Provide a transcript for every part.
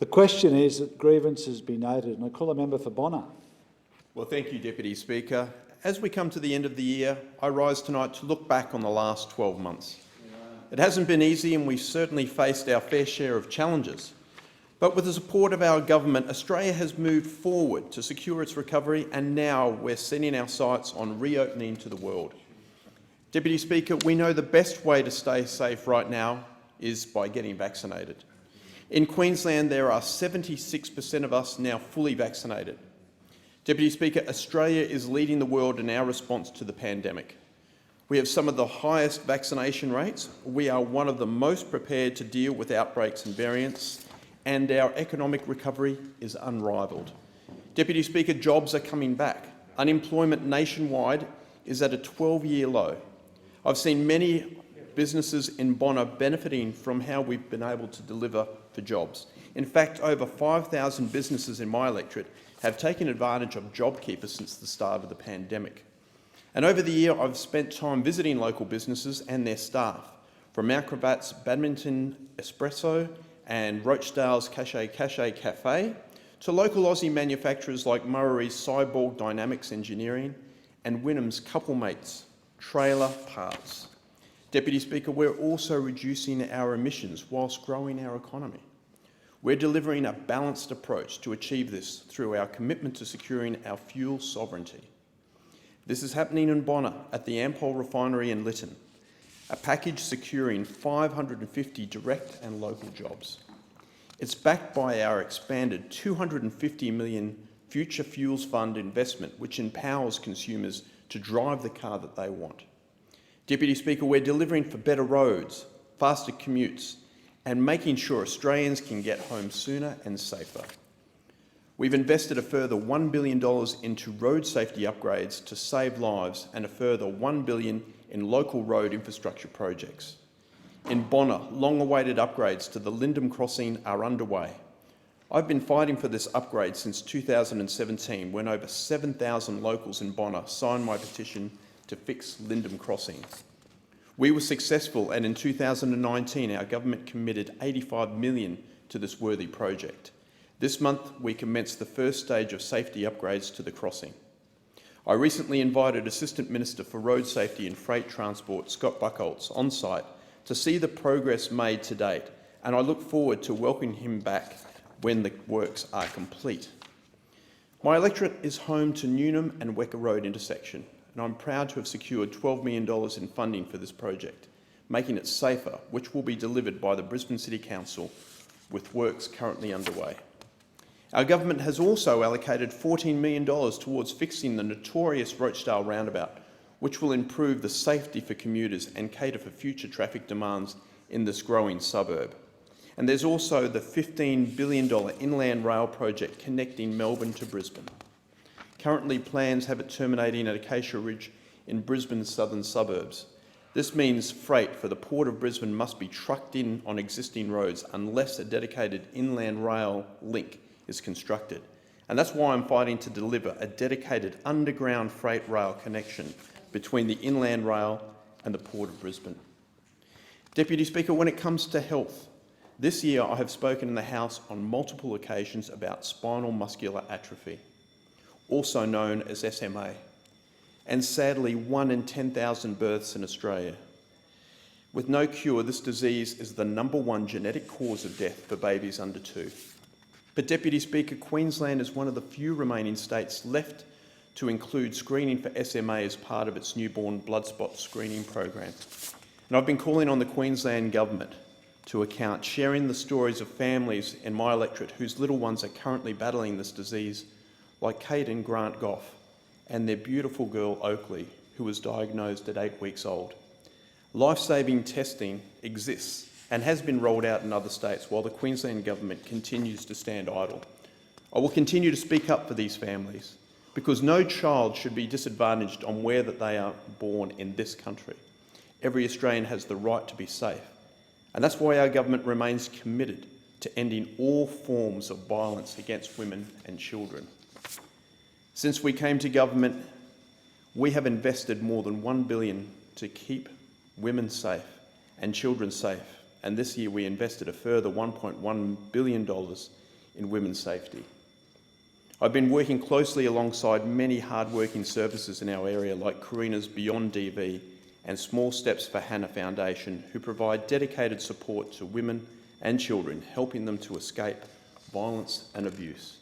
The question is that Grievance has been noted, and I call a member for Bonner. Well, thank you, Deputy Speaker. As we come to the end of the year, I rise tonight to look back on the last 12 months. It hasn't been easy, and we've certainly faced our fair share of challenges. But with the support of our government, Australia has moved forward to secure its recovery, and now we're setting our sights on reopening to the world. Deputy Speaker, we know the best way to stay safe right now is by getting vaccinated. In Queensland, there are 76% of us now fully vaccinated. Deputy Speaker, Australia is leading the world in our response to the pandemic. We have some of the highest vaccination rates. We are one of the most prepared to deal with outbreaks and variants, and our economic recovery is unrivalled. Deputy Speaker, jobs are coming back. Unemployment nationwide is at a 12-year low. I've seen many businesses in Bonner benefiting from how we've been able to deliver for jobs. In fact, over 5,000 businesses in my electorate have taken advantage of JobKeeper since the start of the pandemic. And over the year, I've spent time visiting local businesses and their staff, from Mount Cravat's Badminton Espresso and Rochdale's Cache Cafe, to local Aussie manufacturers like Murray's Cyborg Dynamics Engineering and Wynnum's Couplemates Trailer Parts. Deputy Speaker, we're also reducing our emissions whilst growing our economy. We're delivering a balanced approach to achieve this through our commitment to securing our fuel sovereignty. This is happening in Bonner at the Ampol refinery in Lytton, a package securing 550 direct and local jobs. It's backed by our expanded $250 million Future Fuels Fund investment, which empowers consumers to drive the car that they want. Deputy Speaker, we're delivering for better roads, faster commutes, and making sure Australians can get home sooner and safer. We've invested a further $1 billion into road safety upgrades to save lives and a further $1 billion in local road infrastructure projects. In Bonner, long-awaited upgrades to the Lyndham Crossing are underway. I've been fighting for this upgrade since 2017, when over 7,000 locals in Bonner signed my petition to fix Lyndham Crossing. We were successful, and in 2019 our government committed $85 million to this worthy project. This month we commenced the first stage of safety upgrades to the crossing. I recently invited Assistant Minister for Road Safety and Freight Transport, Scott Buckholtz, on site to see the progress made to date, and I look forward to welcoming him back when the works are complete. My electorate is home to Newnham and Wecker Road intersection, and I'm proud to have secured $12 million in funding for this project, making it safer, which will be delivered by the Brisbane City Council, with works currently underway. Our government has also allocated $14 million towards fixing the notorious Rochdale roundabout, which will improve the safety for commuters and cater for future traffic demands in this growing suburb. And there's also the $15 billion inland rail project connecting Melbourne to Brisbane. Currently, plans have it terminating at Acacia Ridge in Brisbane's southern suburbs. This means freight for the Port of Brisbane must be trucked in on existing roads unless a dedicated inland rail link is constructed. And that's why I'm fighting to deliver a dedicated underground freight rail connection between the inland rail and the Port of Brisbane. Deputy Speaker, when it comes to health, this year I have spoken in the House on multiple occasions about spinal muscular atrophy, also known as SMA, and sadly 1 in 10,000 births in Australia. With no cure, this disease is the #1 genetic cause of death for babies under 2. But Deputy Speaker, Queensland is one of the few remaining states left to include screening for SMA as part of its newborn blood spot screening program. And I've been calling on the Queensland government to account, sharing the stories of families in my electorate whose little ones are currently battling this disease, like Kate and Grant Goff, and their beautiful girl Oakley, who was diagnosed at 8 weeks old. Life-saving testing exists and has been rolled out in other states while the Queensland government continues to stand idle. I will continue to speak up for these families because no child should be disadvantaged on where that they are born in this country. Every Australian has the right to be safe, and that's why our government remains committed to ending all forms of violence against women and children. Since we came to government, we have invested more than $1 billion to keep women safe and children safe, and this year we invested a further $1.1 billion in women's safety. I've been working closely alongside many hard-working services in our area like Karina's Beyond DV and Small Steps for Hannah Foundation, who provide dedicated support to women and children, helping them to escape violence and abuse.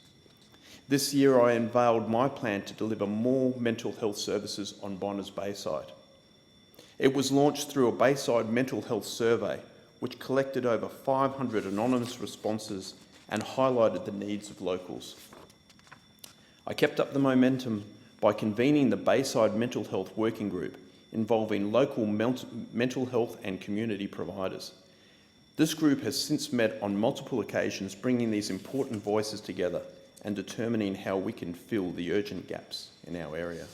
This year I unveiled my plan to deliver more mental health services on Bonner's Bayside. It was launched through a Bayside mental health survey, which collected over 500 anonymous responses and highlighted the needs of locals. I kept up the momentum by convening the Bayside Mental Health Working Group, involving local mental health and community providers. This group has since met on multiple occasions, bringing these important voices together and determining how we can fill the urgent gaps in our area.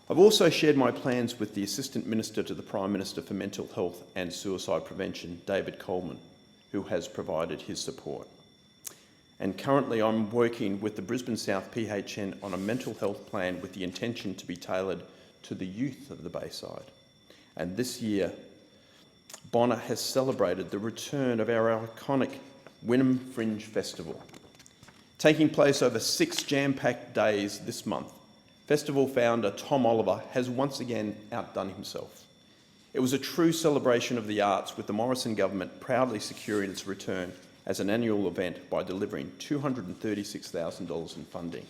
I've also shared my plans with the Assistant Minister to the Prime Minister for Mental Health and Suicide Prevention, David Coleman, who has provided his support. And currently I'm working with the Brisbane South PHN on a mental health plan with the intention to be tailored to the youth of the Bayside. And this year, Bonner has celebrated the return of our iconic Wynnum Fringe Festival. Taking place over 6 jam-packed days this month, festival founder Tom Oliver has once again outdone himself. It was a true celebration of the arts, with the Morrison government proudly securing its return as an annual event by delivering $236,000 in funding.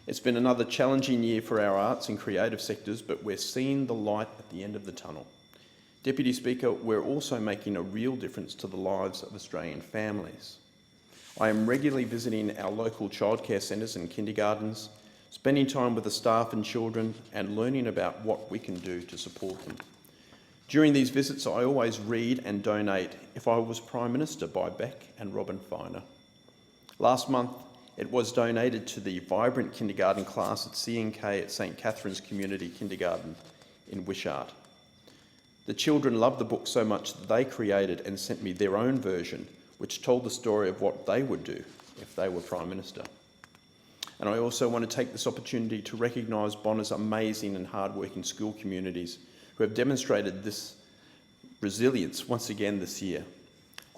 It's been another challenging year for our arts and creative sectors, but we're seeing the light at the end of the tunnel. Deputy Speaker, we're also making a real difference to the lives of Australian families. I am regularly visiting our local childcare centres and kindergartens, spending time with the staff and children, and learning about what we can do to support them. During these visits, I always read and donate If I Was Prime Minister by Beck and Robin Finer. Last month, it was donated to the vibrant kindergarten class at C&K at St Catherine's Community Kindergarten in Wishart. The children loved the book so much that they created and sent me their own version, which told the story of what they would do if they were Prime Minister. And I also want to take this opportunity to recognise Bonner's amazing and hard-working school communities who have demonstrated this resilience once again this year.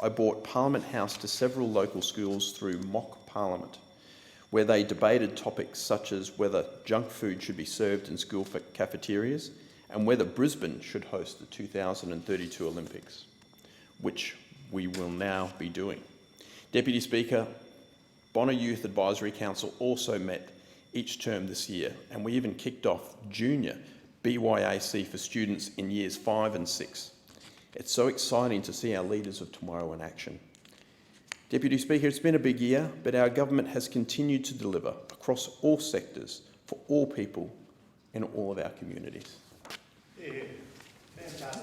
I brought Parliament House to several local schools through mock parliament, where they debated topics such as whether junk food should be served in school cafeterias and whether Brisbane should host the 2032 Olympics, which we will now be doing. Deputy Speaker, Bonner Youth Advisory Council also met each term this year, and we even kicked off junior BYAC for students in years 5 and 6. It's so exciting to see our leaders of tomorrow in action. Deputy Speaker, it's been a big year, but our government has continued to deliver across all sectors for all people in all of our communities. Yeah, fantastic.